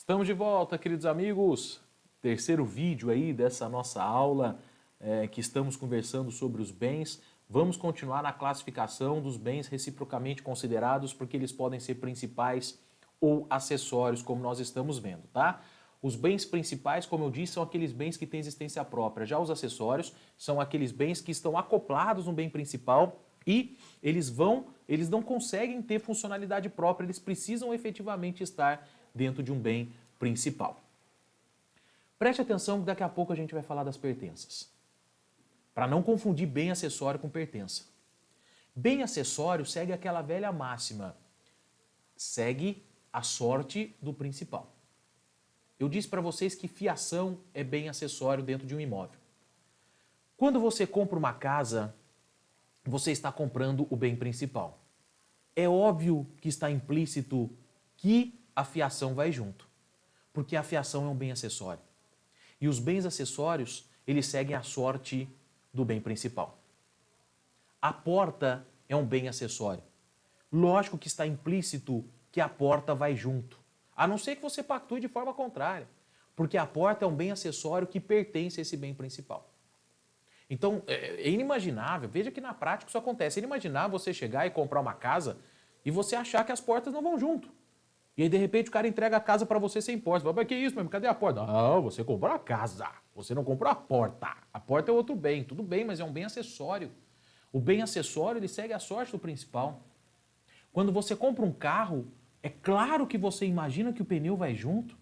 Estamos de volta, queridos amigos. Terceiro vídeo aí dessa nossa aula que estamos conversando sobre os bens. Vamos continuar na classificação dos bens reciprocamente considerados, porque eles podem ser principais ou acessórios, como nós estamos vendo, tá? Os bens principais, como eu disse, são aqueles bens que têm existência própria. Já os acessórios são aqueles bens que estão acoplados no bem principal e eles não conseguem ter funcionalidade própria, eles precisam efetivamente estar dentro de um bem principal. Preste atenção que daqui a pouco a gente vai falar das pertenças. Para não confundir bem acessório com pertença. Bem acessório segue aquela velha máxima, segue a sorte do principal. Eu disse para vocês que fiação é bem acessório dentro de um imóvel. Quando você compra uma casa, você está comprando o bem principal. É óbvio que está implícito que a fiação vai junto, porque a fiação é um bem acessório. E os bens acessórios, eles seguem a sorte do bem principal. A porta é um bem acessório. Lógico que está implícito que a porta vai junto, a não ser que você pactue de forma contrária, porque a porta é um bem acessório que pertence a esse bem principal. Então, é inimaginável, veja que na prática isso acontece, é inimaginável você chegar e comprar uma casa e você achar que as portas não vão junto. E aí, de repente, o cara entrega a casa para você sem porta. Você fala, mas que isso, mesmo? Cadê a porta? Não, você comprou a casa, você não comprou a porta. A porta é outro bem, tudo bem, mas é um bem acessório. O bem acessório, ele segue a sorte do principal. Quando você compra um carro, é claro que você imagina que o pneu vai junto,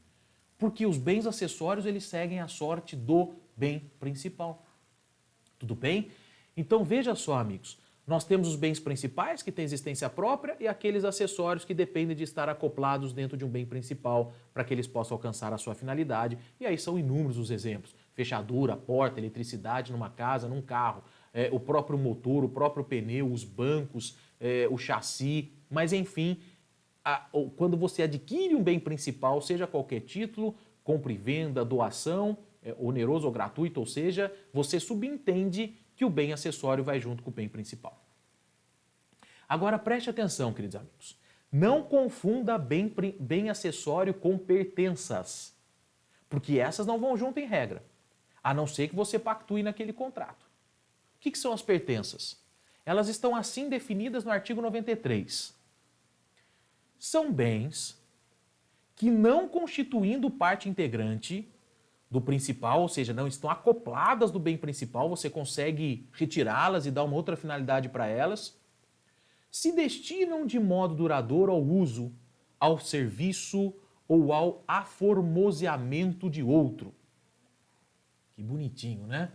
porque os bens acessórios, eles seguem a sorte do bem principal. Tudo bem? Então, veja só, amigos. Nós temos os bens principais, que têm existência própria, e aqueles acessórios que dependem de estar acoplados dentro de um bem principal para que eles possam alcançar a sua finalidade. E aí são inúmeros os exemplos. Fechadura, porta, eletricidade numa casa, num carro, o próprio motor, o próprio pneu, os bancos, o chassi. Mas, enfim, quando você adquire um bem principal, seja qualquer título, compra e venda, doação, oneroso ou gratuito, ou seja, você subentende que o bem acessório vai junto com o bem principal. Agora preste atenção, queridos amigos. Não confunda bem acessório com pertenças, porque essas não vão junto em regra, a não ser que você pactue naquele contrato. O que são as pertenças? Elas estão assim definidas no artigo 93. São bens que, não constituindo parte integrante do principal, ou seja, não estão acopladas do bem principal, você consegue retirá-las e dar uma outra finalidade para elas, se destinam de modo duradouro ao uso, ao serviço ou ao aformoseamento de outro. Que bonitinho, né?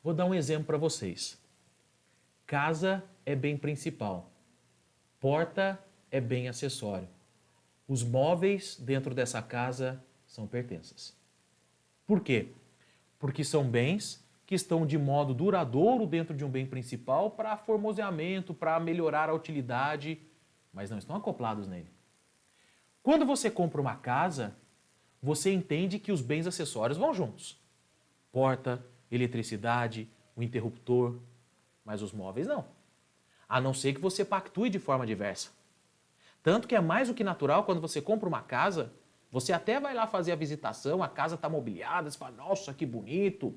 Vou dar um exemplo para vocês. Casa é bem principal, porta é bem acessório. Os móveis dentro dessa casa são pertenças. Por quê? Porque são bens que estão de modo duradouro dentro de um bem principal para aformoseamento, para melhorar a utilidade, mas não estão acoplados nele. Quando você compra uma casa, você entende que os bens acessórios vão juntos. Porta, eletricidade, o interruptor, mas os móveis não. A não ser que você pactue de forma diversa. Tanto que é mais do que natural quando você compra uma casa, você até vai lá fazer a visitação, a casa está mobiliada, você fala, nossa, que bonito.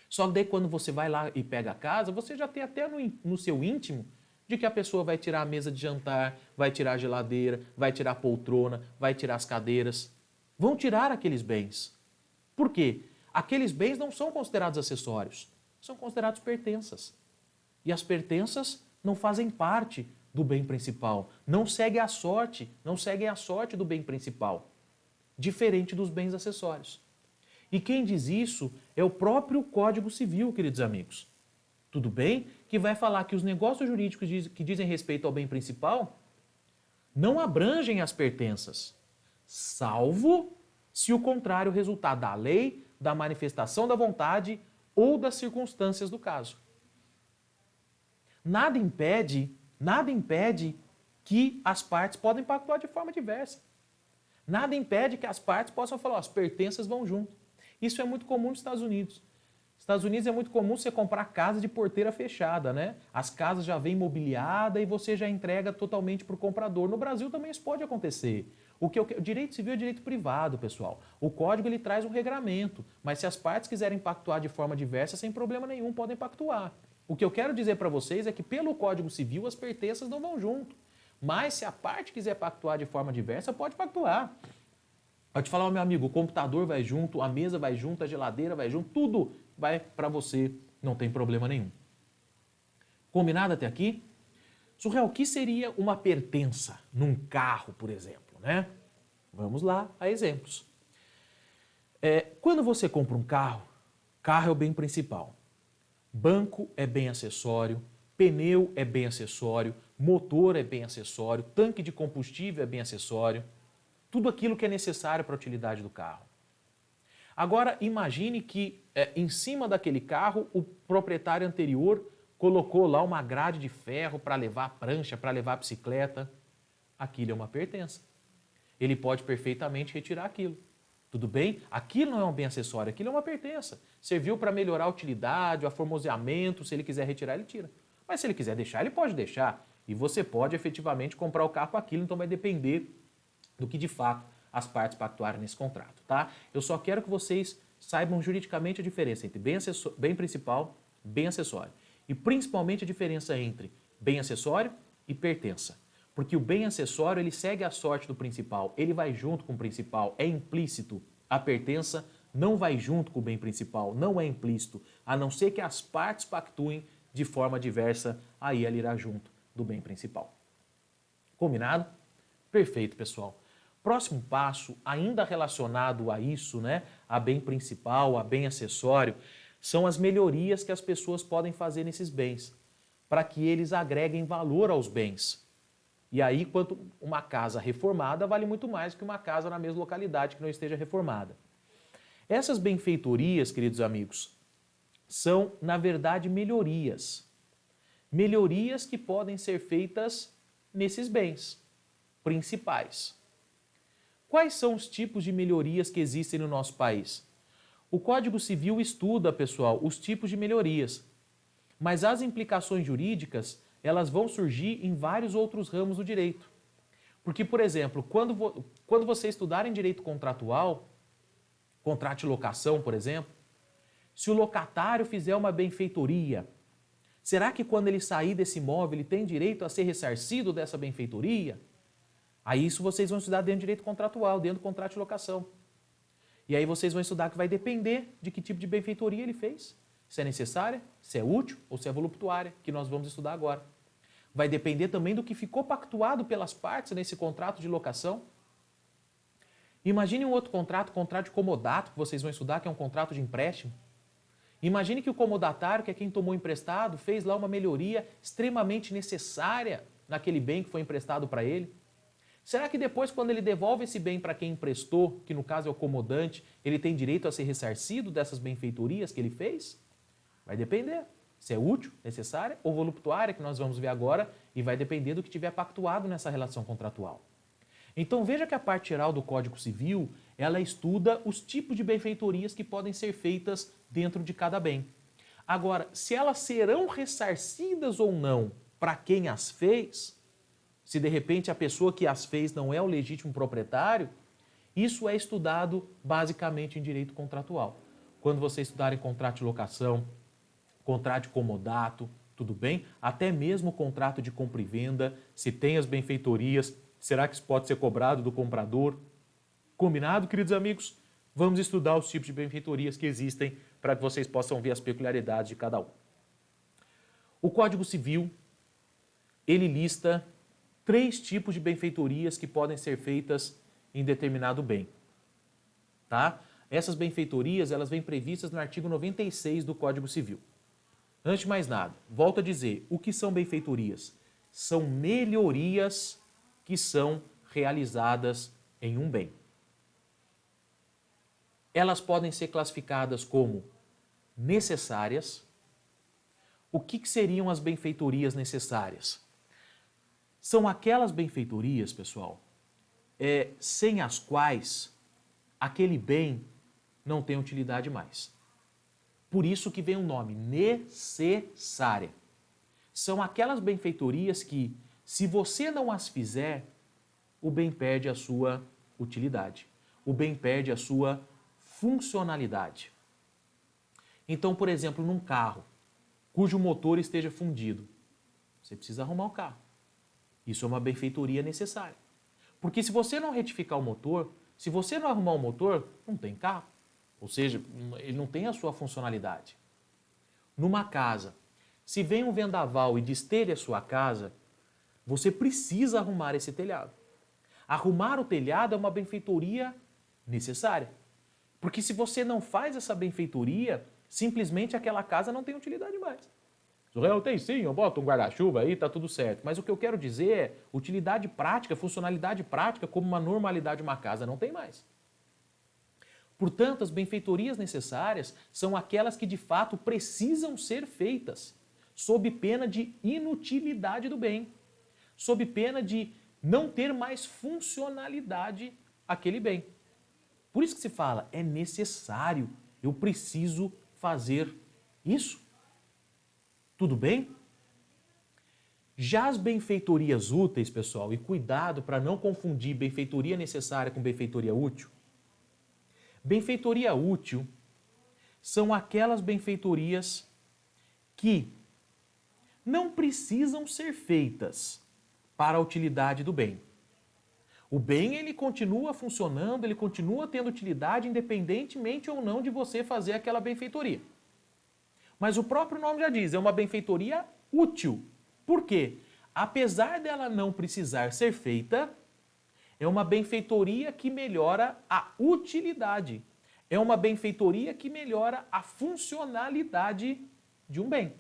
Só que daí quando você vai lá e pega a casa, você já tem até no seu íntimo de que a pessoa vai tirar a mesa de jantar, vai tirar a geladeira, vai tirar a poltrona, vai tirar as cadeiras. Vão tirar aqueles bens. Por quê? Aqueles bens não são considerados acessórios, são considerados pertenças. E as pertenças não fazem parte do bem principal, não seguem a sorte do bem principal, diferente dos bens acessórios. E quem diz isso é o próprio Código Civil, queridos amigos. Tudo bem que vai falar que os negócios jurídicos que dizem respeito ao bem principal não abrangem as pertenças, salvo se o contrário resultar da lei, da manifestação da vontade ou das circunstâncias do caso. Nada impede que as partes podem pactuar de forma diversa. Nada impede que as partes possam falar, as pertenças vão junto. Isso é muito comum nos Estados Unidos. Nos Estados Unidos é muito comum você comprar casa de porteira fechada, né? As casas já vêm mobiliadas e você já entrega totalmente para o comprador. No Brasil também isso pode acontecer. O direito civil é direito privado, pessoal. O código ele traz um regramento, mas se as partes quiserem pactuar de forma diversa, sem problema nenhum, podem pactuar. O que eu quero dizer para vocês é que pelo Código Civil as pertenças não vão junto. Mas se a parte quiser pactuar de forma diversa, pode pactuar. Pode te falar, meu amigo, o computador vai junto, a mesa vai junto, a geladeira vai junto, tudo vai para você, não tem problema nenhum. Combinado até aqui? Surreal, o que seria uma pertença num carro, por exemplo, né? Vamos lá a exemplos. Quando você compra um carro, carro é o bem principal. Banco é bem acessório, pneu é bem acessório, motor é bem acessório, tanque de combustível é bem acessório, tudo aquilo que é necessário para a utilidade do carro. Agora, imagine que em cima daquele carro o proprietário anterior colocou lá uma grade de ferro para levar a prancha, para levar a bicicleta. Aquilo é uma pertença. Ele pode perfeitamente retirar aquilo. Tudo bem? Aquilo não é um bem acessório, aquilo é uma pertença. Serviu para melhorar a utilidade, o aformoseamento, se ele quiser retirar, ele tira. Mas se ele quiser deixar, ele pode deixar. E você pode efetivamente comprar o carro com aquilo, então vai depender do que de fato as partes pactuarem nesse contrato, tá? Eu só quero que vocês saibam juridicamente a diferença entre bem principal e bem acessório. E principalmente a diferença entre bem acessório e pertença. Porque o bem acessório, ele segue a sorte do principal, ele vai junto com o principal, é implícito. A pertença não vai junto com o bem principal, não é implícito, a não ser que as partes pactuem de forma diversa, aí ela irá junto do bem principal. Combinado? Perfeito, pessoal. Próximo passo, ainda relacionado a isso, né, a bem principal, a bem acessório, são as melhorias que as pessoas podem fazer nesses bens, para que eles agreguem valor aos bens. E aí, quanto uma casa reformada vale muito mais que uma casa na mesma localidade que não esteja reformada. Essas benfeitorias, queridos amigos, são, na verdade, melhorias. Melhorias que podem ser feitas nesses bens principais. Quais são os tipos de melhorias que existem no nosso país? O Código Civil estuda, pessoal, os tipos de melhorias, mas as implicações jurídicas elas vão surgir em vários outros ramos do direito. Porque, por exemplo, quando você estudar em direito contratual, contrato de locação, por exemplo, se o locatário fizer uma benfeitoria, será que quando ele sair desse imóvel ele tem direito a ser ressarcido dessa benfeitoria? Aí isso vocês vão estudar dentro do direito contratual, dentro do contrato de locação. E aí vocês vão estudar que vai depender de que tipo de benfeitoria ele fez. Se é necessária, se é útil ou se é voluptuária, que nós vamos estudar agora. Vai depender também do que ficou pactuado pelas partes nesse contrato de locação. Imagine um outro contrato, contrato de comodato, que vocês vão estudar, que é um contrato de empréstimo. Imagine que o comodatário, que é quem tomou emprestado, fez lá uma melhoria extremamente necessária naquele bem que foi emprestado para ele. Será que depois, quando ele devolve esse bem para quem emprestou, que no caso é o comodante, ele tem direito a ser ressarcido dessas benfeitorias que ele fez? Vai depender se é útil, necessária ou voluptuária, que nós vamos ver agora, e vai depender do que tiver pactuado nessa relação contratual. Então veja que a parte geral do Código Civil, ela estuda os tipos de benfeitorias que podem ser feitas dentro de cada bem. Agora, se elas serão ressarcidas ou não para quem as fez, se de repente a pessoa que as fez não é o legítimo proprietário, isso é estudado basicamente em direito contratual. Quando você estudar em contrato de locação, contrato de comodato, tudo bem? Até mesmo contrato de compra e venda, se tem as benfeitorias, será que isso pode ser cobrado do comprador? Combinado, queridos amigos? Vamos estudar os tipos de benfeitorias que existem para que vocês possam ver as peculiaridades de cada um. O Código Civil, ele lista 3 tipos de benfeitorias que podem ser feitas em determinado bem. Tá? Essas benfeitorias, elas vêm previstas no artigo 96 do Código Civil. Antes de mais nada, volto a dizer, o que são benfeitorias? São melhorias que são realizadas em um bem. Elas podem ser classificadas como necessárias. O que seriam as benfeitorias necessárias? São aquelas benfeitorias, pessoal, sem as quais aquele bem não tem utilidade mais. Por isso que vem o nome, necessária. São aquelas benfeitorias que, se você não as fizer, o bem perde a sua utilidade. O bem perde a sua funcionalidade. Então, por exemplo, num carro cujo motor esteja fundido, você precisa arrumar o carro. Isso é uma benfeitoria necessária. Porque se você não retificar o motor, se você não arrumar o motor, não tem carro. Ou seja, ele não tem a sua funcionalidade. Numa casa, se vem um vendaval e destelha a sua casa, você precisa arrumar esse telhado. Arrumar o telhado é uma benfeitoria necessária. Porque se você não faz essa benfeitoria, simplesmente aquela casa não tem utilidade mais. Eu tenho sim, eu boto um guarda-chuva aí, tá tudo certo. Mas o que eu quero dizer é utilidade prática, funcionalidade prática, como uma normalidade de uma casa, não tem mais. Portanto, as benfeitorias necessárias são aquelas que de fato precisam ser feitas, sob pena de inutilidade do bem, sob pena de não ter mais funcionalidade aquele bem. Por isso que se fala, é necessário, eu preciso fazer isso. Tudo bem? Já as benfeitorias úteis, pessoal, e cuidado para não confundir benfeitoria necessária com benfeitoria útil. Benfeitoria útil são aquelas benfeitorias que não precisam ser feitas para a utilidade do bem. O bem, ele continua funcionando, ele continua tendo utilidade independentemente ou não de você fazer aquela benfeitoria. Mas o próprio nome já diz, é uma benfeitoria útil. Por quê? Apesar dela não precisar ser feita, é uma benfeitoria que melhora a utilidade. É uma benfeitoria que melhora a funcionalidade de um bem.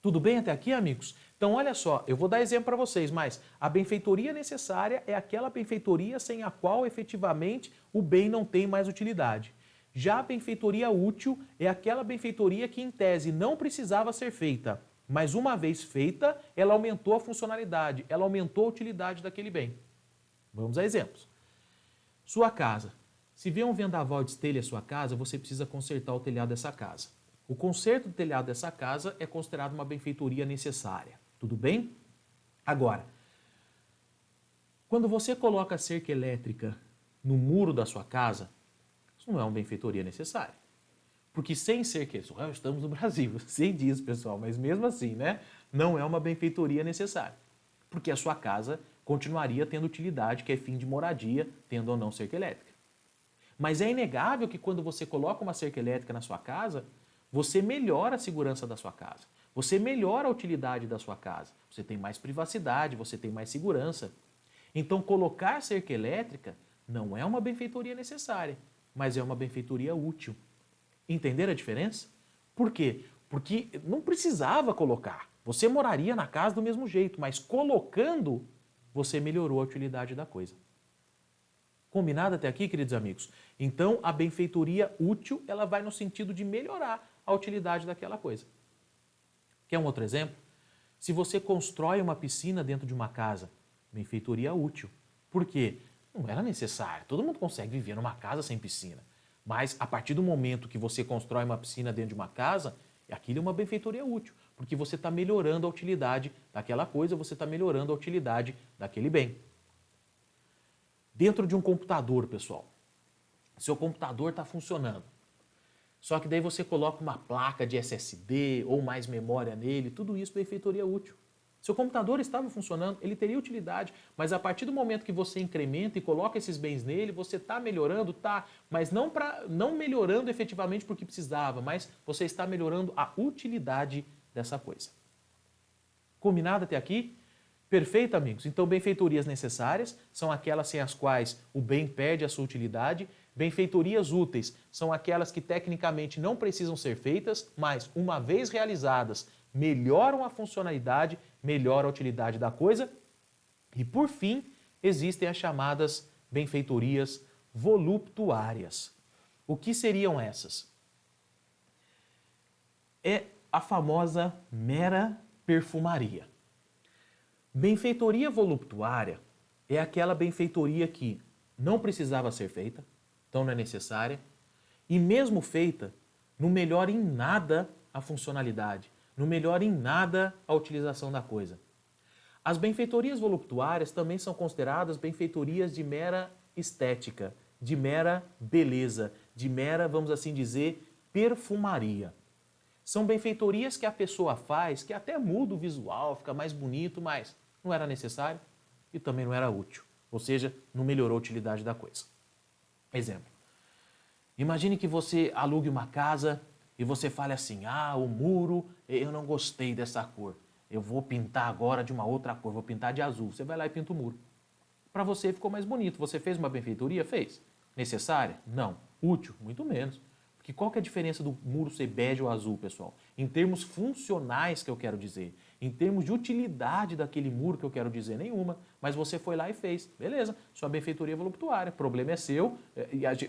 Tudo bem até aqui, amigos? Então, olha só, eu vou dar exemplo para vocês, mas a benfeitoria necessária é aquela benfeitoria sem a qual efetivamente o bem não tem mais utilidade. Já a benfeitoria útil é aquela benfeitoria que, em tese, não precisava ser feita, mas uma vez feita, ela aumentou a funcionalidade, ela aumentou a utilidade daquele bem. Vamos a exemplos. Sua casa. Se vier um vendaval e destelha a sua casa, você precisa consertar o telhado dessa casa. O conserto do telhado dessa casa é considerado uma benfeitoria necessária. Tudo bem? Agora, quando você coloca cerca elétrica no muro da sua casa, isso não é uma benfeitoria necessária. Porque sem cerca, estamos no Brasil, sei disso, pessoal, mas mesmo assim, né, não é uma benfeitoria necessária. Porque a sua casa continuaria tendo utilidade, que é fim de moradia, tendo ou não cerca elétrica. Mas é inegável que quando você coloca uma cerca elétrica na sua casa, você melhora a segurança da sua casa. Você melhora a utilidade da sua casa. Você tem mais privacidade, você tem mais segurança. Então, colocar cerca elétrica não é uma benfeitoria necessária, mas é uma benfeitoria útil. Entenderam a diferença? Por quê? Porque não precisava colocar. Você moraria na casa do mesmo jeito, mas colocando, você melhorou a utilidade da coisa. Combinado até aqui, queridos amigos? Então, a benfeitoria útil, ela vai no sentido de melhorar a utilidade daquela coisa. Quer um outro exemplo? Se você constrói uma piscina dentro de uma casa, benfeitoria útil. Por quê? Não era necessário. Todo mundo consegue viver numa casa sem piscina. Mas, a partir do momento que você constrói uma piscina dentro de uma casa, aquilo é uma benfeitoria útil. Porque você está melhorando a utilidade daquela coisa, você está melhorando a utilidade daquele bem. Dentro de um computador, pessoal, seu computador está funcionando. Só que daí você coloca uma placa de SSD ou mais memória nele, tudo isso é benfeitoria útil. Seu computador estava funcionando, ele teria utilidade, mas a partir do momento que você incrementa e coloca esses bens nele, você está melhorando, tá, mas não melhorando efetivamente porque precisava, mas você está melhorando a utilidade dessa coisa. Combinado até aqui? Perfeito, amigos? Então, benfeitorias necessárias são aquelas sem as quais o bem perde a sua utilidade. Benfeitorias úteis são aquelas que tecnicamente não precisam ser feitas, mas, uma vez realizadas, melhoram a funcionalidade, melhoram a utilidade da coisa. E, por fim, existem as chamadas benfeitorias voluptuárias. O que seriam essas? É a famosa mera perfumaria. Benfeitoria voluptuária é aquela benfeitoria que não precisava ser feita, então não é necessária, e mesmo feita, não melhora em nada a funcionalidade, não melhora em nada a utilização da coisa. As benfeitorias voluptuárias também são consideradas benfeitorias de mera estética, de mera beleza, de mera, vamos assim dizer, perfumaria. São benfeitorias que a pessoa faz, que até muda o visual, fica mais bonito, mas não era necessário e também não era útil. Ou seja, não melhorou a utilidade da coisa. Exemplo. Imagine que você alugue uma casa e você fale assim, o muro, eu não gostei dessa cor. Eu vou pintar agora de uma outra cor, vou pintar de azul. Você vai lá e pinta o muro. Para você ficou mais bonito. Você fez uma benfeitoria? Fez. Necessária? Não. Útil? Muito menos. Porque qual que é a diferença do muro ser bege ou azul, pessoal? Em termos funcionais que eu quero dizer. Em termos de utilidade daquele muro que eu quero dizer, nenhuma. Mas você foi lá e fez. Beleza, sua benfeitoria voluptuária. O problema é seu.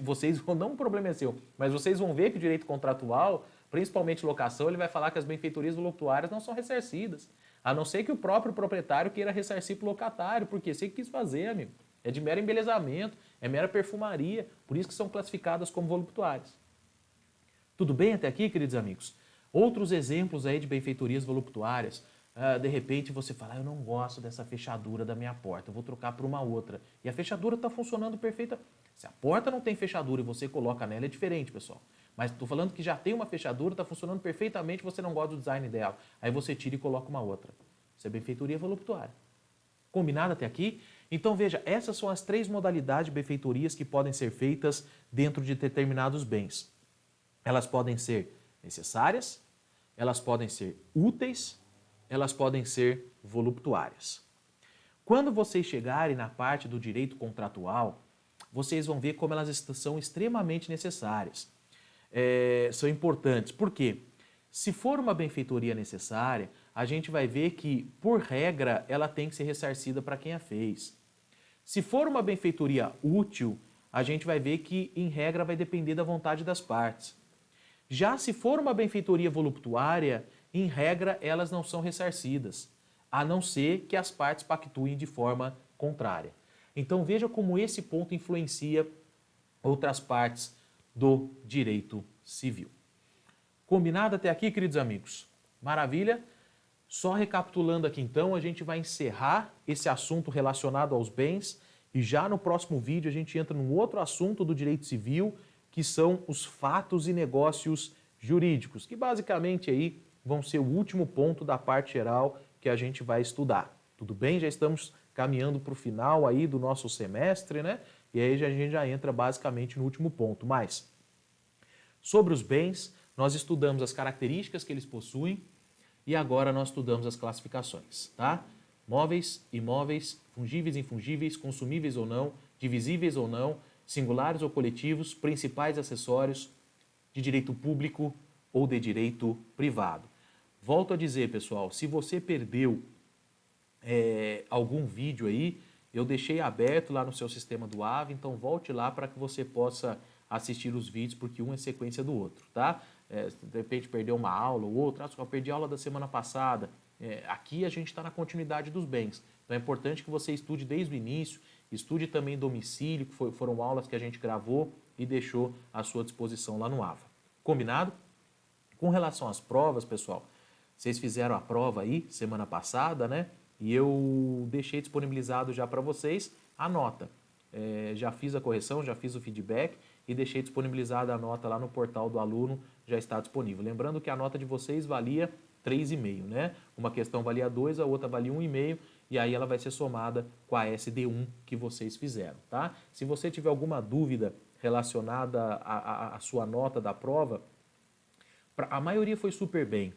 Vocês vão, não o problema é seu, mas vocês vão ver que o direito contratual, principalmente locação, ele vai falar que as benfeitorias voluptuárias não são ressarcidas. A não ser que o próprio proprietário queira ressarcir para o locatário, porque você que quis fazer, amigo. É de mero embelezamento, é mera perfumaria, por isso que são classificadas como voluptuárias. Tudo bem até aqui, queridos amigos? Outros exemplos aí de benfeitorias voluptuárias. De repente você fala, eu não gosto dessa fechadura da minha porta, eu vou trocar por uma outra. E a fechadura está funcionando perfeita. Se a porta não tem fechadura e você coloca nela, é diferente, pessoal. Mas estou falando que já tem uma fechadura, está funcionando perfeitamente, você não gosta do design dela. Aí você tira e coloca uma outra. Isso é benfeitoria voluptuária. Combinado até aqui? Então veja, essas são as 3 modalidades de benfeitorias que podem ser feitas dentro de determinados bens. Elas podem ser necessárias, elas podem ser úteis, elas podem ser voluptuárias. Quando vocês chegarem na parte do direito contratual, vocês vão ver como elas são extremamente necessárias. São importantes. Por quê? Se for uma benfeitoria necessária, a gente vai ver que, por regra, ela tem que ser ressarcida para quem a fez. Se for uma benfeitoria útil, a gente vai ver que, em regra, vai depender da vontade das partes. Já se for uma benfeitoria voluptuária, em regra, elas não são ressarcidas, a não ser que as partes pactuem de forma contrária. Então veja como esse ponto influencia outras partes do direito civil. Combinado até aqui, queridos amigos? Maravilha? Só recapitulando aqui então, a gente vai encerrar esse assunto relacionado aos bens e já no próximo vídeo a gente entra num outro assunto do direito civil, que são os fatos e negócios jurídicos, que basicamente aí vão ser o último ponto da parte geral que a gente vai estudar. Tudo bem? Já estamos caminhando para o final aí do nosso semestre, né? E aí a gente já entra basicamente no último ponto. Mas, sobre os bens, nós estudamos as características que eles possuem e agora nós estudamos as classificações, tá? Móveis, imóveis, fungíveis, infungíveis, consumíveis ou não, divisíveis ou não, singulares ou coletivos, principais acessórios de direito público ou de direito privado. Volto a dizer, pessoal, se você perdeu algum vídeo aí, eu deixei aberto lá no seu sistema do AVE, então volte lá para que você possa assistir os vídeos, porque um é sequência do outro, tá? De repente perdeu uma aula ou outra, só perdi a aula da semana passada. Aqui a gente está na continuidade dos bens, então é importante que você estude desde o início, estude também domicílio, que foram aulas que a gente gravou e deixou à sua disposição lá no AVA. Combinado? Com relação às provas, pessoal, vocês fizeram a prova aí semana passada, né? E eu deixei disponibilizado já para vocês a nota. Já fiz a correção, já fiz o feedback e deixei disponibilizada a nota lá no portal do aluno, já está disponível. Lembrando que a nota de vocês valia 3,5, né? Uma questão valia 2, a outra valia 1,5 e aí ela vai ser somada com a SD1 que vocês fizeram, tá? Se você tiver alguma dúvida relacionada à sua nota da prova, a maioria foi super bem.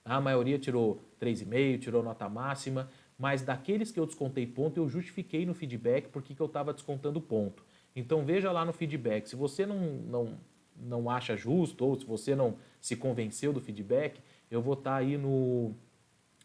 A maioria tirou 3,5, tirou nota máxima, mas daqueles que eu descontei ponto, eu justifiquei no feedback porque que eu estava descontando ponto. Então veja lá no feedback, se você não acha justo ou se você não se convenceu do feedback, eu vou estar aí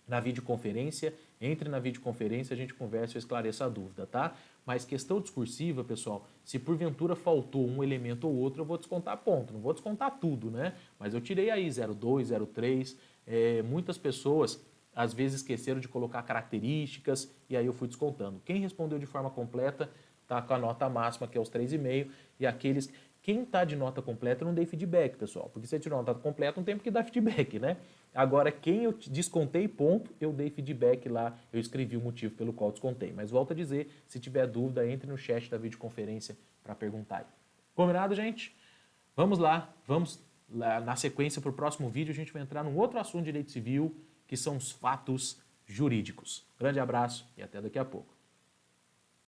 na videoconferência, entre na videoconferência, a gente conversa e eu esclareço a dúvida, tá? Mas questão discursiva, pessoal, se porventura faltou um elemento ou outro, eu vou descontar ponto, não vou descontar tudo, né? Mas eu tirei aí 0,2, 0,3, muitas pessoas às vezes esqueceram de colocar características e aí eu fui descontando. Quem respondeu de forma completa está com a nota máxima, que é os 3,5, e aqueles Quem está de nota completa não dei feedback, pessoal, porque se eu tirar nota completa não tem porque dar feedback, né? Agora, quem eu descontei ponto, eu dei feedback lá, eu escrevi o motivo pelo qual descontei. Mas volto a dizer, se tiver dúvida, entre no chat da videoconferência para perguntar aí. Combinado, gente? Vamos lá, na sequência para o próximo vídeo a gente vai entrar num outro assunto de direito civil, que são os fatos jurídicos. Grande abraço e até daqui a pouco.